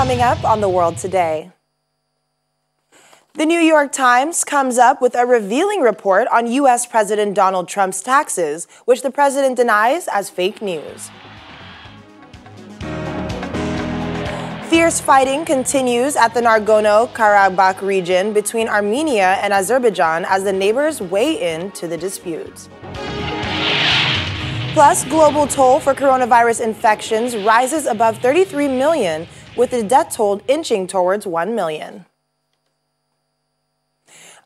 Coming up on The World Today. The New York Times comes up with a revealing report on U.S. President Donald Trump's taxes, which the president denies as fake news. Fierce fighting continues at the NagornoKarabakh region between Armenia and Azerbaijan as the neighbors weigh in to the dispute. Plus, global toll for coronavirus infections rises above 33 million, with the death toll inching towards 1 million.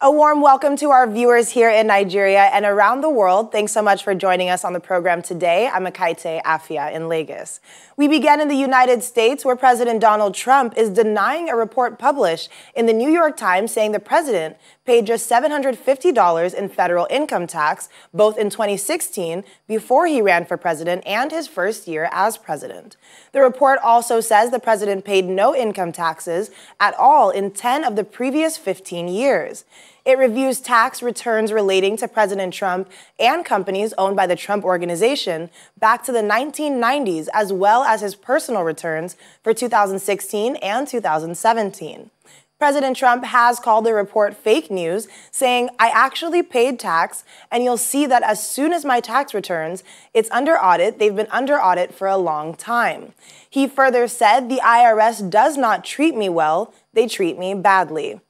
A warm welcome to our viewers here in Nigeria and around the world. Thanks so much for joining us on the program today. I'm Akaite Afia in Lagos. We begin in the United States, where President Donald Trump is denying a report published in the New York Times saying the president paid just $750 in federal income tax, both in 2016, before he ran for president, and his first year as president. The report also says the president paid no income taxes at all in 10 of the previous 15 years. It reviews tax returns relating to President Trump and companies owned by the Trump Organization back to the 1990s, as well as his personal returns for 2016 and 2017. President Trump has called the report fake news, saying, "I actually paid tax, and you'll see that as soon as my tax returns, it's under audit. They've been under audit for a long time." He further said, "The IRS does not treat me well. They treat me badly."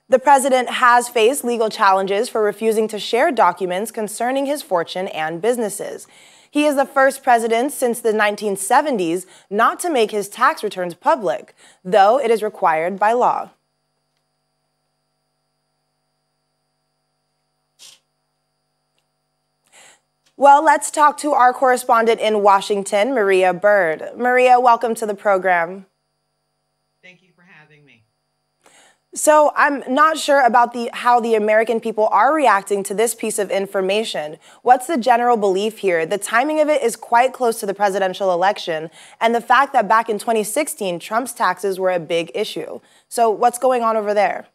The president has faced legal challenges for refusing to share documents concerning his fortune and businesses. He is the first president since the 1970s not to make his tax returns public, though it is required by law. Well, let's talk to our correspondent in Washington, Maria Bird. Maria, welcome to the program. Thank you for having me. So I'm not sure about how the American people are reacting to this piece of information. What's the general belief here? The timing of it is quite close to the presidential election, and the fact that back in 2016, Trump's taxes were a big issue. So what's going on over there?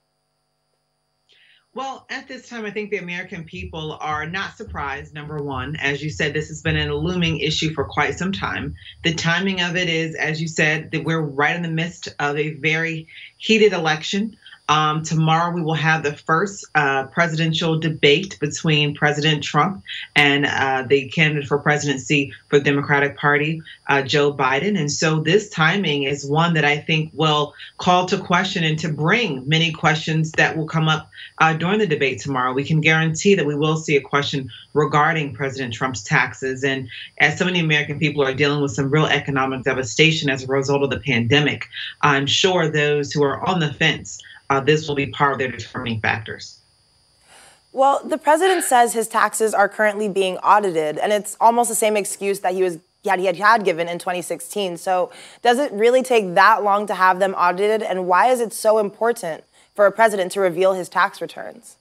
Well, at this time, I think the American people are not surprised, number one. As you said, this has been a looming issue for quite some time. The timing of it is, as you said, that we're right in the midst of a very heated election. Tomorrow, we will have the first presidential debate between President Trump and the candidate for presidency for the Democratic Party, Joe Biden. And so this timing is one that I think will call to question and to bring many questions that will come up during the debate tomorrow. We can guarantee that we will see a question regarding President Trump's taxes. And as so many American people are dealing with some real economic devastation as a result of the pandemic, I'm sure those who are on the fence, this will be part of their determining factors. Well, the president says his taxes are currently being audited, and it's almost the same excuse that he had given in 2016. So does it really take that long to have them audited, and why is it so important for a president to reveal his tax returns?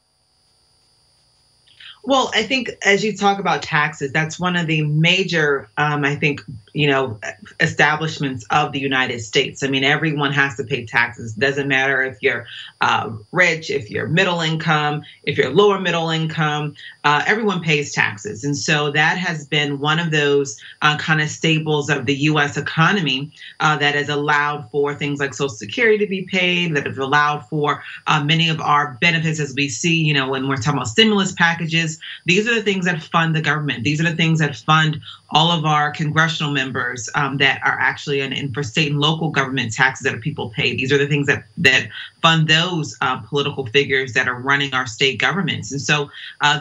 Well, I think as you talk about taxes, that's one of the major, establishments of the United States. I mean, everyone has to pay taxes. Doesn't matter if you're rich, if you're middle income, if you're lower middle income, everyone pays taxes. And so that has been one of those kind of staples of the U.S. economy that has allowed for things like Social Security to be paid, that have allowed for many of our benefits, as we see, when we're talking about stimulus packages. These are the things that fund the government. These are the things that fund all of our congressional members that are actually in for state and local government taxes that people pay. These are the things that fund those political figures that are running our state governments. And so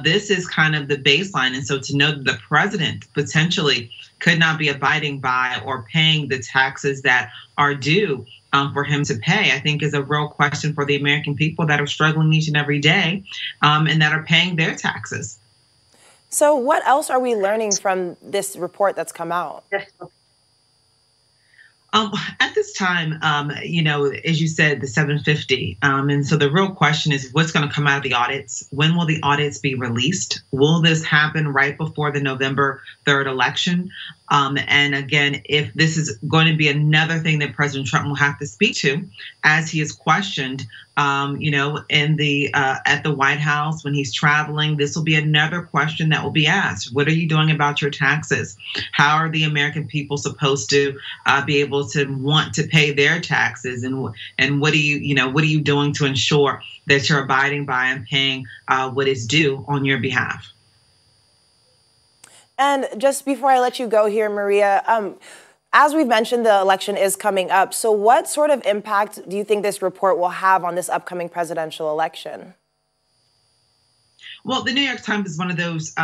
this is kind of the baseline. And so to know that the president potentially could not be abiding by or paying the taxes that are due for him to pay, I think is a real question for the American people that are struggling each and every day and that are paying their taxes. So what else are we learning from this report that's come out? At this time, as you said, the 750. And so the real question is what's going to come out of the audits? When will the audits be released? Will this happen right before the November 3rd election? And again, if this is going to be another thing that President Trump will have to speak to as he is questioned, in the at the White House when he's traveling, this will be another question that will be asked. What are you doing about your taxes? How are the American people supposed to be able to want to pay their taxes? And what are you doing to ensure that you're abiding by and paying what is due on your behalf? And just before I let you go here, Maria, as we've mentioned, the election is coming up. So what sort of impact do you think this report will have on this upcoming presidential election? Well, the New York Times is one of those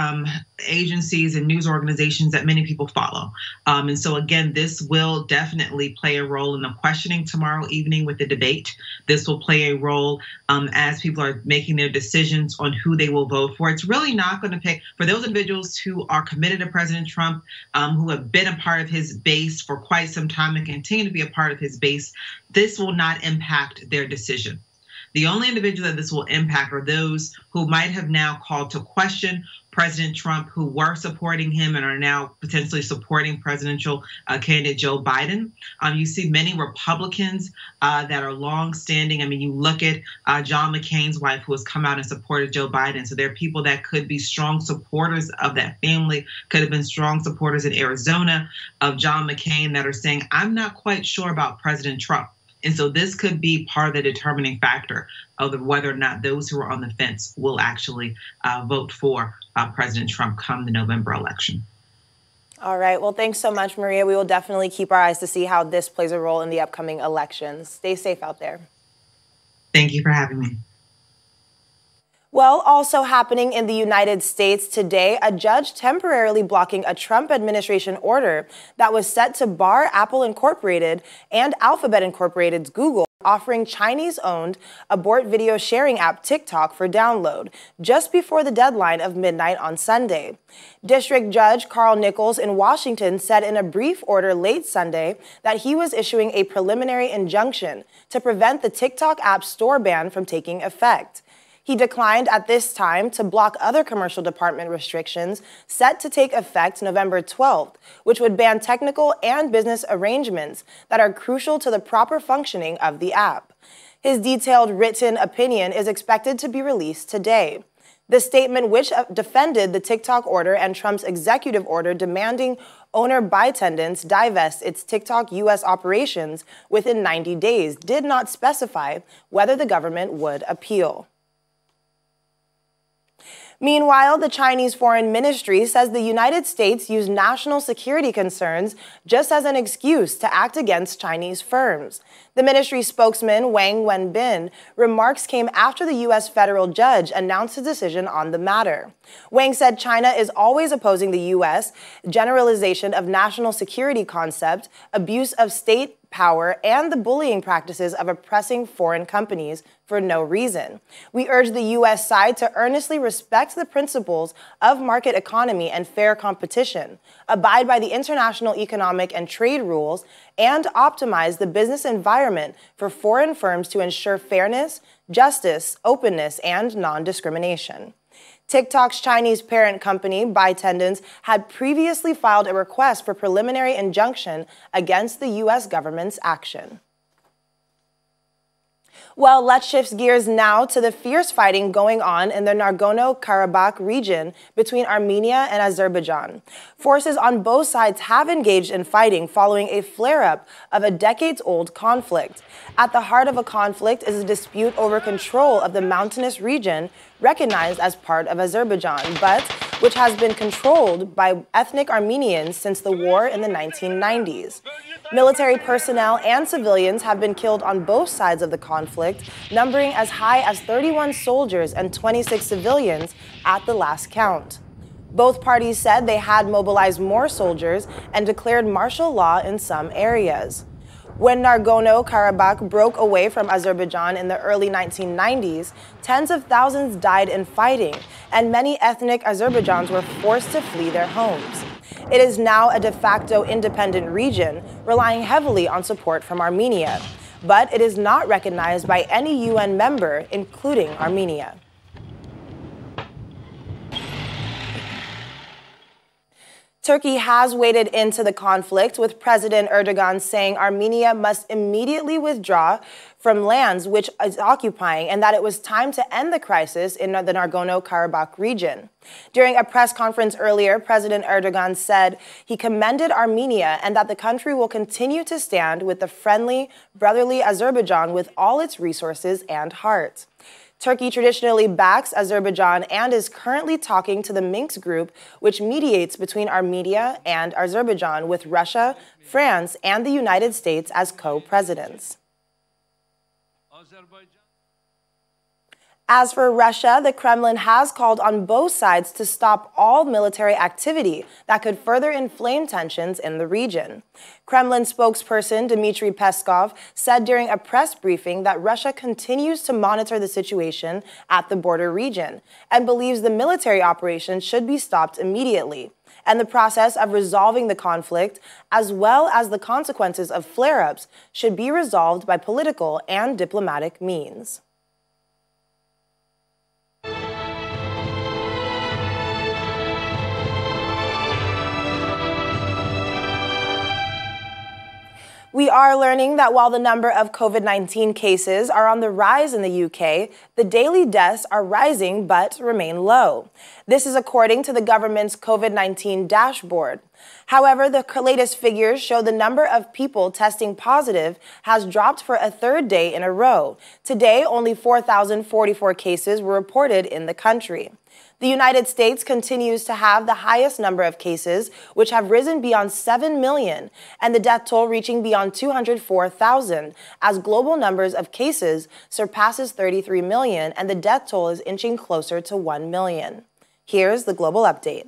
agencies and news organizations that many people follow. And so, again, this will definitely play a role in the questioning tomorrow evening with the debate. This will play a role as people are making their decisions on who they will vote for. It's really not going to pay for those individuals who are committed to President Trump, who have been a part of his base for quite some time and continue to be a part of his base. This will not impact their decision. The only individual that this will impact are those who might have now called to question President Trump, who were supporting him and are now potentially supporting presidential candidate Joe Biden. You see many Republicans that are longstanding. I mean, you look at John McCain's wife, who has come out and supported Joe Biden. So there are people that could be strong supporters of that family, could have been strong supporters in Arizona of John McCain that are saying, I'm not quite sure about President Trump. And so this could be part of the determining factor of whether or not those who are on the fence will actually vote for President Trump come the November election. All right. Well, thanks so much, Maria. We will definitely keep our eyes to see how this plays a role in the upcoming elections. Stay safe out there. Thank you for having me. Well, also happening in the United States today, a judge temporarily blocking a Trump administration order that was set to bar Apple Incorporated and Alphabet Incorporated's Google offering Chinese-owned abort video sharing app TikTok for download just before the deadline of midnight on Sunday. District Judge Carl Nichols in Washington said in a brief order late Sunday that he was issuing a preliminary injunction to prevent the TikTok app store ban from taking effect. He declined at this time to block other commercial department restrictions set to take effect November 12th, which would ban technical and business arrangements that are crucial to the proper functioning of the app. His detailed written opinion is expected to be released today. The statement, which defended the TikTok order and Trump's executive order demanding owner ByteDance divest its TikTok U.S. operations within 90 days, did not specify whether the government would appeal. Meanwhile, the Chinese Foreign Ministry says the United States used national security concerns just as an excuse to act against Chinese firms. The ministry spokesman, Wang Wenbin, remarks came after the U.S. federal judge announced his decision on the matter. Wang said China is always opposing the U.S. generalization of national security concept, abuse of state power, and the bullying practices of oppressing foreign companies for no reason. We urge the U.S. side to earnestly respect the principles of market economy and fair competition, abide by the international economic and trade rules, and optimize the business environment for foreign firms to ensure fairness, justice, openness, and non-discrimination. TikTok's Chinese parent company, ByteDance, had previously filed a request for preliminary injunction against the U.S. government's action. Well, let's shift gears now to the fierce fighting going on in the Nagorno-Karabakh region between Armenia and Azerbaijan. Forces on both sides have engaged in fighting following a flare-up of a decades-old conflict. At the heart of a conflict is a dispute over control of the mountainous region recognized as part of Azerbaijan, but which has been controlled by ethnic Armenians since the war in the 1990s. Military personnel and civilians have been killed on both sides of the conflict, numbering as high as 31 soldiers and 26 civilians at the last count. Both parties said they had mobilized more soldiers and declared martial law in some areas. When Nagorno-Karabakh broke away from Azerbaijan in the early 1990s, tens of thousands died in fighting, and many ethnic Azerbaijans were forced to flee their homes. It is now a de facto independent region, relying heavily on support from Armenia, but it is not recognized by any UN member, including Armenia. Turkey has waded into the conflict, with President Erdogan saying Armenia must immediately withdraw from lands which it's occupying and that it was time to end the crisis in the Nagorno-Karabakh region. During a press conference earlier, President Erdogan said he commended Armenia and that the country will continue to stand with the friendly, brotherly Azerbaijan with all its resources and heart. Turkey traditionally backs Azerbaijan and is currently talking to the Minsk group, which mediates between Armenia and Azerbaijan, with Russia, France, and the United States as co-presidents. As for Russia, the Kremlin has called on both sides to stop all military activity that could further inflame tensions in the region. Kremlin spokesperson Dmitry Peskov said during a press briefing that Russia continues to monitor the situation at the border region and believes the military operation should be stopped immediately, and the process of resolving the conflict, as well as the consequences of flare-ups, should be resolved by political and diplomatic means. We are learning that while the number of COVID-19 cases are on the rise in the UK, the daily deaths are rising but remain low. This is according to the government's COVID-19 dashboard. However, the latest figures show the number of people testing positive has dropped for a third day in a row. Today, only 4,044 cases were reported in the country. The United States continues to have the highest number of cases, which have risen beyond 7 million, and the death toll reaching beyond 204,000, as global numbers of cases surpasses 33 million and the death toll is inching closer to 1 million. Here's the global update.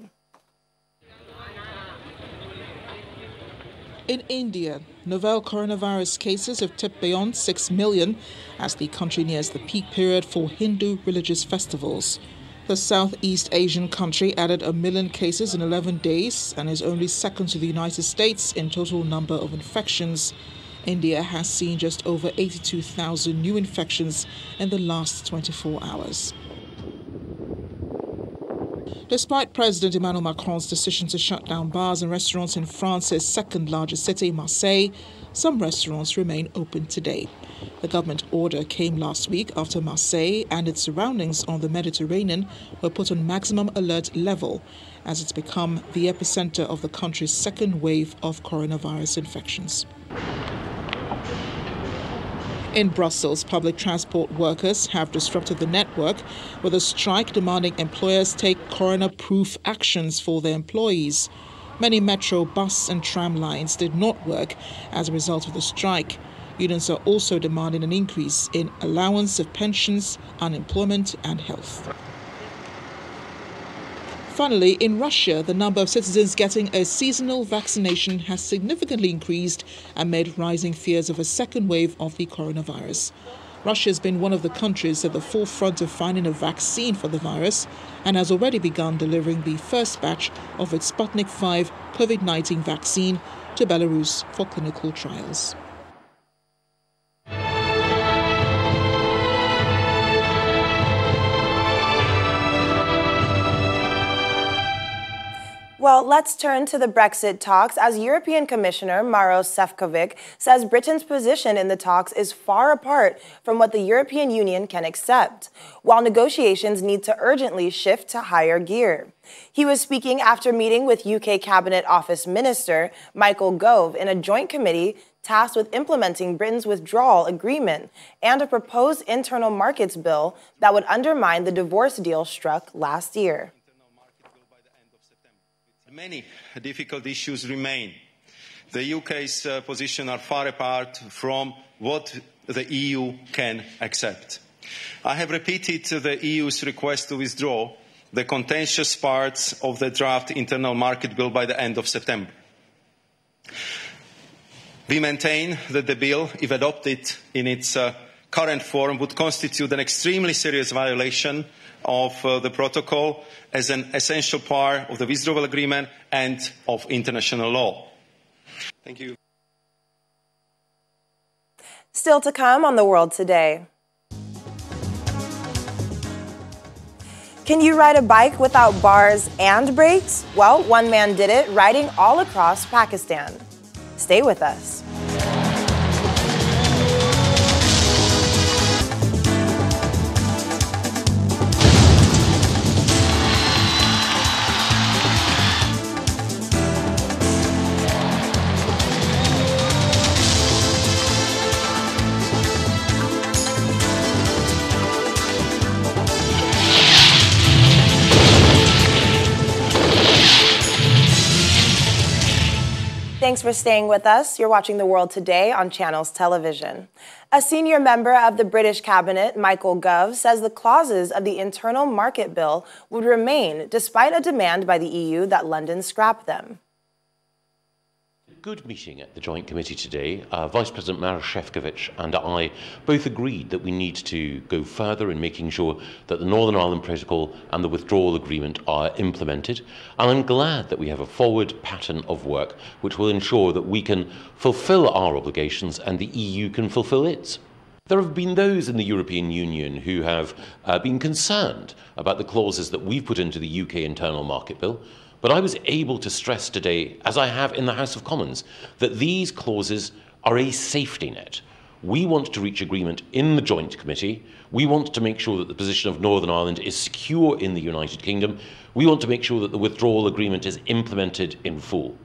In India, novel coronavirus cases have tipped beyond 6 million as the country nears the peak period for Hindu religious festivals. The Southeast Asian country added 1 million cases in 11 days and is only second to the United States in total number of infections. India has seen just over 82,000 new infections in the last 24 hours. Despite President Emmanuel Macron's decision to shut down bars and restaurants in France's second largest city, Marseille, some restaurants remain open today. The government order came last week after Marseille and its surroundings on the Mediterranean were put on maximum alert level, as it's become the epicenter of the country's second wave of coronavirus infections. In Brussels, public transport workers have disrupted the network with a strike demanding employers take corona-proof actions for their employees. Many metro, bus and tram lines did not work as a result of the strike. Unions are also demanding an increase in allowance of pensions, unemployment and health. Finally, in Russia, the number of citizens getting a seasonal vaccination has significantly increased amid rising fears of a second wave of the coronavirus. Russia has been one of the countries at the forefront of finding a vaccine for the virus and has already begun delivering the first batch of its Sputnik V COVID-19 vaccine to Belarus for clinical trials. Well, let's turn to the Brexit talks, as European Commissioner Maros Sefcovic says Britain's position in the talks is far apart from what the European Union can accept, while negotiations need to urgently shift to higher gear. He was speaking after meeting with UK Cabinet Office Minister Michael Gove in a joint committee tasked with implementing Britain's withdrawal agreement and a proposed internal markets bill that would undermine the divorce deal struck last year. Many difficult issues remain. The UK's positions are far apart from what the EU can accept. I have repeated the EU's request to withdraw the contentious parts of the draft internal market bill by the end of September. We maintain that the bill, if adopted in its current form, would constitute an extremely serious violation of the protocol as an essential part of the withdrawal agreement and of international law. Thank you. Still to come on The World Today. Can you ride a bike without bars and brakes? Well, one man did it, riding all across Pakistan. Stay with us. Thanks for staying with us. You're watching The World Today on Channels Television. A senior member of the British cabinet, Michael Gove, says the clauses of the Internal Market Bill would remain despite a demand by the EU that London scrap them. Good meeting at the Joint Committee today. Vice President Maroš Šefčovič and I both agreed that we need to go further in making sure that the Northern Ireland Protocol and the Withdrawal Agreement are implemented. And I'm glad that we have a forward pattern of work which will ensure that we can fulfil our obligations and the EU can fulfil its. There have been those in the European Union who have been concerned about the clauses that we've put into the UK Internal Market Bill. But I was able to stress today, as I have in the House of Commons, that these clauses are a safety net. We want to reach agreement in the Joint Committee. We want to make sure that the position of Northern Ireland is secure in the United Kingdom. We want to make sure that the withdrawal agreement is implemented in full.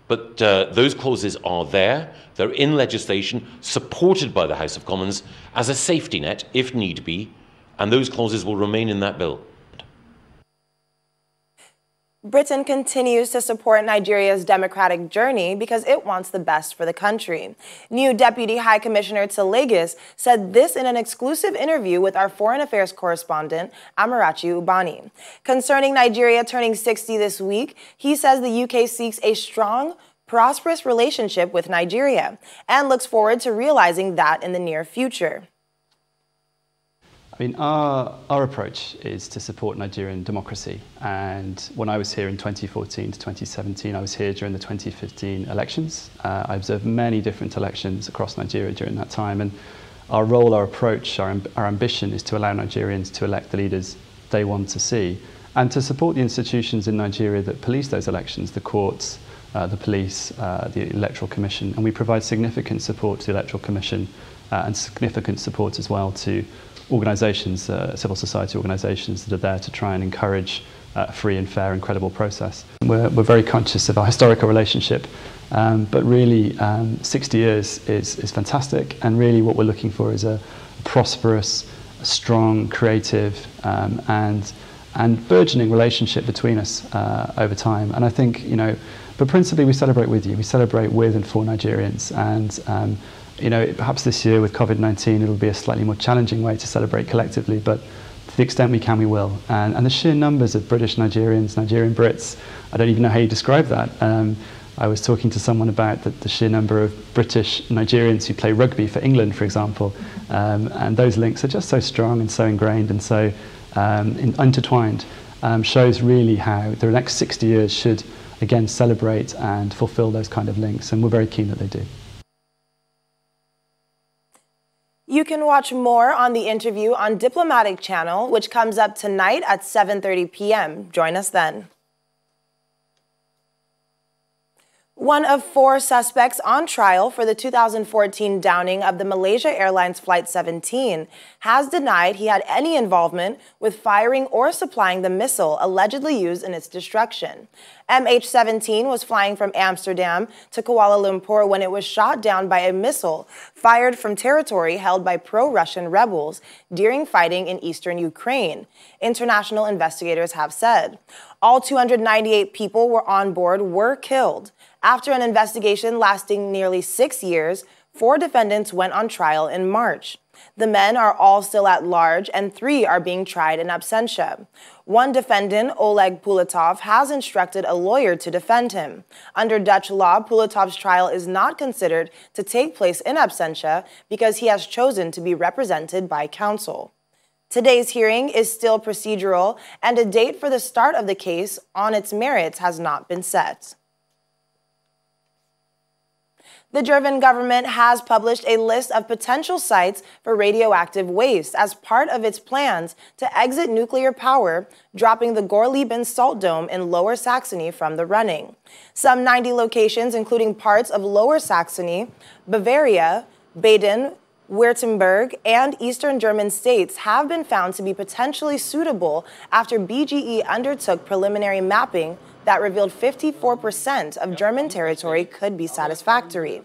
But those clauses are there. They're in legislation, supported by the House of Commons as a safety net, if need be, and those clauses will remain in that bill. Britain continues to support Nigeria's democratic journey because it wants the best for the country. New Deputy High Commissioner to Lagos said this in an exclusive interview with our foreign affairs correspondent, Amarachi Ubani. Concerning Nigeria turning 60 this week, he says the UK seeks a strong, prosperous relationship with Nigeria and looks forward to realizing that in the near future. I mean, our approach is to support Nigerian democracy. And when I was here in 2014 to 2017, I was here during the 2015 elections. I observed many different elections across Nigeria during that time. And our role, our approach, our ambition is to allow Nigerians to elect the leaders they want to see and to support the institutions in Nigeria that police those elections, the courts, the police, the Electoral Commission. And we provide significant support to the Electoral Commission and significant support as well to organisations, civil society organisations that are there to try and encourage a free and fair and credible process. We're very conscious of our historical relationship, but really 60 years is fantastic, and really what we're looking for is a prosperous, strong, creative and burgeoning relationship between us over time. And I think, you know, but principally we celebrate with you, we celebrate with and for Nigerians, and you know, perhaps this year with COVID-19 it'll be a slightly more challenging way to celebrate collectively, but to the extent we can, we will. And the sheer numbers of British Nigerians, Nigerian Brits, I don't even know how you describe that. I was talking to someone about the sheer number of British Nigerians who play rugby for England, for example, and those links are just so strong and so ingrained and so intertwined, shows really how the next 60 years should again celebrate and fulfill those kind of links, and we're very keen that they do. You can watch more on the interview on Diplomatic Channel, which comes up tonight at 7:30 p.m. Join us then. One of 4 suspects on trial for the 2014 downing of the Malaysia Airlines Flight 17 has denied he had any involvement with firing or supplying the missile allegedly used in its destruction. MH17 was flying from Amsterdam to Kuala Lumpur when it was shot down by a missile fired from territory held by pro-Russian rebels during fighting in eastern Ukraine, international investigators have said. All 298 people were on board were killed. After an investigation lasting nearly 6 years, 4 defendants went on trial in March. The men are all still at large, and 3 are being tried in absentia. One defendant, Oleg Pulatov, has instructed a lawyer to defend him. Under Dutch law, Pulatov's trial is not considered to take place in absentia because he has chosen to be represented by counsel. Today's hearing is still procedural, and a date for the start of the case on its merits has not been set. The German government has published a list of potential sites for radioactive waste as part of its plans to exit nuclear power, dropping the Gorleben salt dome in Lower Saxony from the running. Some 90 locations, including parts of Lower Saxony, Bavaria, Baden, Württemberg, and eastern German states have been found to be potentially suitable after BGE undertook preliminary mapping that revealed 54% of German territory could be satisfactory.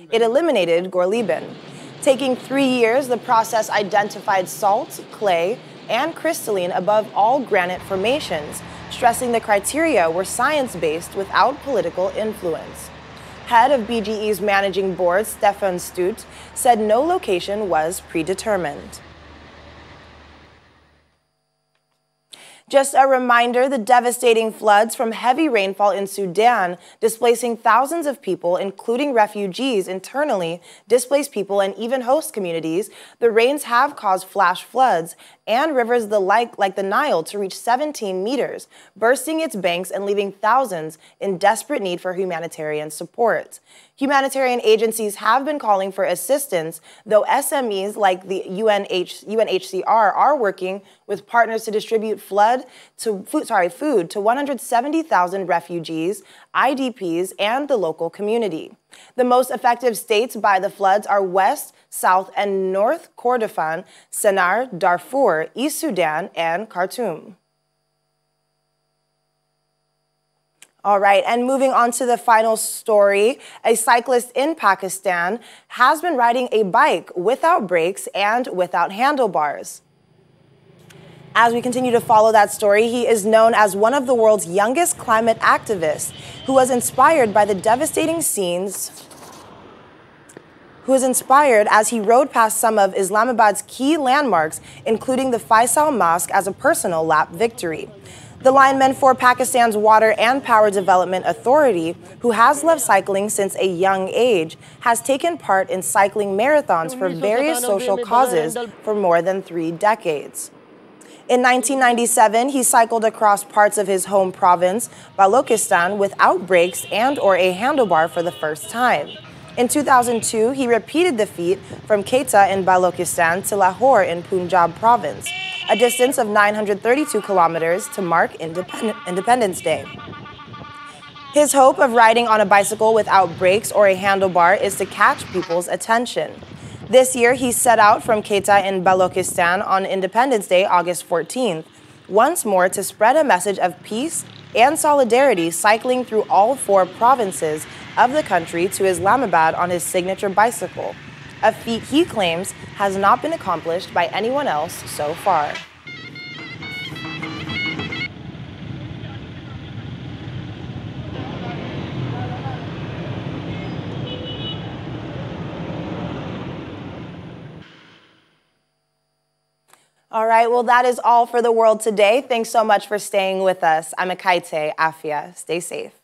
It eliminated Gorleben. Taking 3 years, the process identified salt, clay, and crystalline above all granite formations, stressing the criteria were science-based without political influence. Head of BGE's managing board, Stefan Stut, said no location was predetermined. Just a reminder, the devastating floods from heavy rainfall in Sudan, displacing thousands of people, including refugees, internally displaced people, and even host communities. The rains have caused flash floods and rivers like the Nile to reach 17 meters, bursting its banks and leaving thousands in desperate need for humanitarian support. Humanitarian agencies have been calling for assistance, though SMEs like the UNHCR are working with partners to distribute food to 170,000 refugees, IDPs, and the local community. The most affected states by the floods are West, South, and North Kordofan, Sennar, Darfur, East Sudan, and Khartoum. All right, and moving on to the final story, a cyclist in Pakistan has been riding a bike without brakes and without handlebars. As we continue to follow that story, he is known as one of the world's youngest climate activists who was inspired by the devastating scenes as he rode past some of Islamabad's key landmarks, including the Faisal Mosque, as a personal lap victory. The lineman for Pakistan's Water and Power Development Authority, who has loved cycling since a young age, has taken part in cycling marathons for various social causes for more than 3 decades. In 1997, he cycled across parts of his home province, Balochistan, without brakes and/or a handlebar for the first time. In 2002, he repeated the feat from Quetta in Balochistan to Lahore in Punjab province, a distance of 932 kilometers to mark Independence Day. His hope of riding on a bicycle without brakes or a handlebar is to catch people's attention. This year, he set out from Quetta in Balochistan on Independence Day, August 14th, once more to spread a message of peace and solidarity, cycling through all 4 provinces of the country to Islamabad on his signature bicycle, a feat he claims has not been accomplished by anyone else so far. All right, well, that is all for the world today. Thanks so much for staying with us. I'm Akaite Afia. Stay safe.